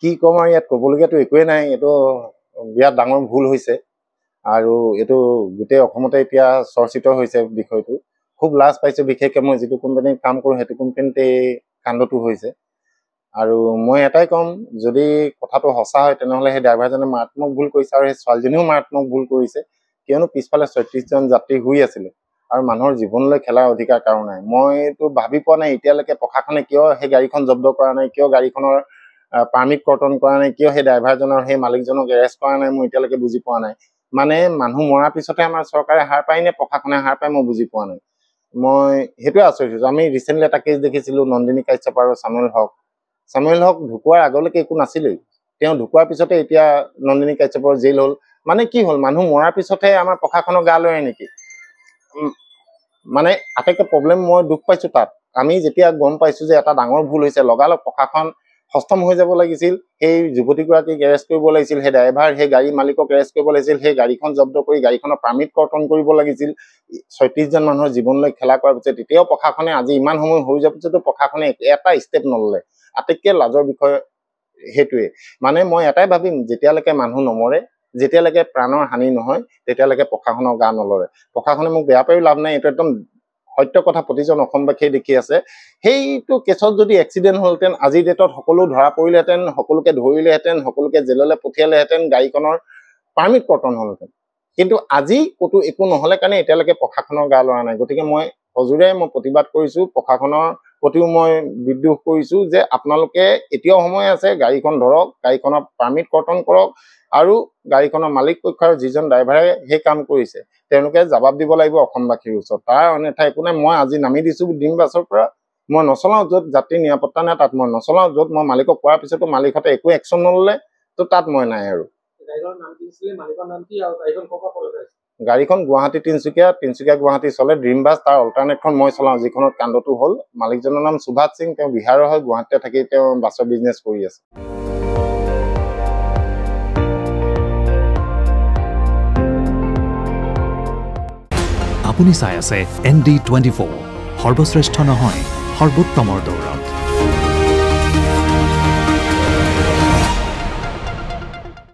কি ক'ম আৰু ইয়াত ক'বলগীয়াতো একোৱেই নাই। এইটো বিৰাট ডাঙৰ ভুল হৈছে আৰু এইটো গোটেই অসমতে এতিয়া চৰ্চিত হৈছে বিষয়টো। খুব লাজ পাইছোঁ, বিশেষকৈ মই যিটো কোম্পানীত কাম কৰোঁ সেইটো কোম্পানীতে এই কাণ্ডটো হৈছে। আৰু মই এটাই ক'ম, যদি কথাটো সঁচা হয় তেনেহ'লে সেই ড্ৰাইভাৰজনে মাৰাত্মক ভুল কৰিছে আৰু সেই ছোৱালীজনীও মাৰাত্মক ভুল কৰিছে, কিয়নো পিছফালে 36জন যাত্ৰী শুই আছিলে আৰু মানুহৰ জীৱনলৈ খেলাৰ অধিকাৰ কাৰো নাই। মইতো ভাবি পোৱা নাই এতিয়ালৈকে প্ৰশাসনে কিয় সেই গাড়ীখন জব্দ কৰা নাই, কিয় গাড়ীখনৰ পাৰ্মিট কৰ্তন কৰা নাই, কিয় সেই ড্ৰাইভাৰজনৰ সেই মালিকজনক এৰেষ্ট কৰা নাই, মই এতিয়ালৈকে বুজি পোৱা নাই। মানে মানুহ মৰাৰ পিছতে আমাৰ চৰকাৰে হাৰ পায় নে প্ৰশাসনে হাৰ পায়, মই বুজি পোৱা নাই। মই সেইটোৱে আচৰিত হৈছোঁ। আমি ৰিচেণ্টলি এটা কেছ দেখিছিলোঁ, নন্দিনী কাশ্যপ আৰু চামুৱেল হক। চামুৱেল হক ঢুকোৱাৰ আগলৈকে একো নাছিলেই, তেওঁ ঢুকোৱাৰ পিছতে এতিয়া নন্দিনী কাশ্যপৰ জেইল হ'ল। মানে কি হ'ল, মানুহ মৰাৰ পিছতহে আমাৰ প্ৰশাসনৰ গা লয় নেকি? মানে আটাইতকৈ প্ৰব্লেম মই দুখ পাইছোঁ তাত। আমি যেতিয়া গম পাইছোঁ যে এটা ডাঙৰ ভুল হৈছে, লগালগ প্ৰশাসন সষ্টম হৈ যাব লাগিছিল, সেই যুৱতীগৰাকীক এৰেষ্ট কৰিব লাগিছিল, সেই ড্ৰাইভাৰ সেই গাড়ী মালিকক এৰেষ্ট কৰিব লাগিছিল, সেই গাড়ীখন জব্দ কৰি গাড়ীখনৰ পাৰ্মিট কৰ্তন কৰিব লাগিছিল। 36জন মানুহৰ জীৱনলৈ খেলা কৰাৰ পিছত তেতিয়াও প্ৰশাসনে আজি ইমান সময় হৈ যোৱাৰ পিছতো প্ৰশাসনে এটা ষ্টেপ নল'লে। আটাইতকৈ লাজৰ বিষয় সেইটোৱে। মানে মই এটাই ভাবিম, যেতিয়ালৈকে মানুহ নমৰে, যেতিয়ালৈকে প্ৰাণৰ হানি নহয়, তেতিয়ালৈকে প্ৰশাসনৰ গা নলৰে। প্ৰশাসনে মোক বেয়া পায়ো লাভ নাই, এইটো একদম সত্য কথা, প্ৰতিজন অসমবাসীয়ে দেখি আছে। সেইটো কেছত যদি এক্সিডেণ্ট হ'লহেঁতেন, আজিৰ ডেটত সকলো ধৰা পৰিলেহেঁতেন, সকলোকে ধৰিলেহেঁতেন, সকলোকে জেললৈ পঠিয়ালেহেঁতেন, গাড়ীখনৰ পাৰ্মিট কৰ্তন হ'লহেঁতেন। কিন্তু আজি ক'তো একো নহ'লে কাৰণে এতিয়ালৈকে প্ৰশাসনৰ গা লৰা নাই। গতিকে মই সজোৰে প্ৰতিবাদ কৰিছোঁ, প্ৰশাসনৰ প্ৰতিও মই বিদ্ৰোহ কৰিছোঁ যে আপোনালোকে এতিয়াও সময় আছে, গাড়ীখন ধৰক, গাড়ীখনৰ পাৰ্মিট কৰ্তন কৰক আৰু গাড়ীখনৰ মালিক পক্ষ আৰু যিজন ড্ৰাইভাৰে সেই কাম কৰিছে তেওঁলোকে জবাব দিব লাগিব অসমবাসীৰ ওচৰত। তাৰ অন্যথা একো নাই। মই আজি নামি দিছোঁ ডিম বাছৰ পৰা। মই নচলাওঁ য'ত যাত্ৰী নিৰাপত্তা নাই, তাত মই নচলাওঁ। য'ত মই মালিকক কোৱাৰ পিছতো মালিকহঁতে একো একশ্যন নল'লে, তো তাত মই নাই আৰু। গাড়ীখন গুৱাহাটী তিনিচুকীয়া, তিনিচুকীয়া গুৱাহাটী চলে, ড্ৰিম বাছ। তাৰ অল্টাৰনেটখন মই চলাওঁ, যিখনত কাণ্ডটো হ'ল। মালিকজনৰ নাম সুভাষ সিং, তেওঁ বিহাৰৰ হয়, গুৱাহাটীতে থাকি তেওঁ বাছৰ বিজনেছ কৰি আছে। আপুনি চাই আছে ND24, সৰ্বশ্ৰেষ্ঠ নহয়, সৰ্বোত্তমৰ দৌৰত।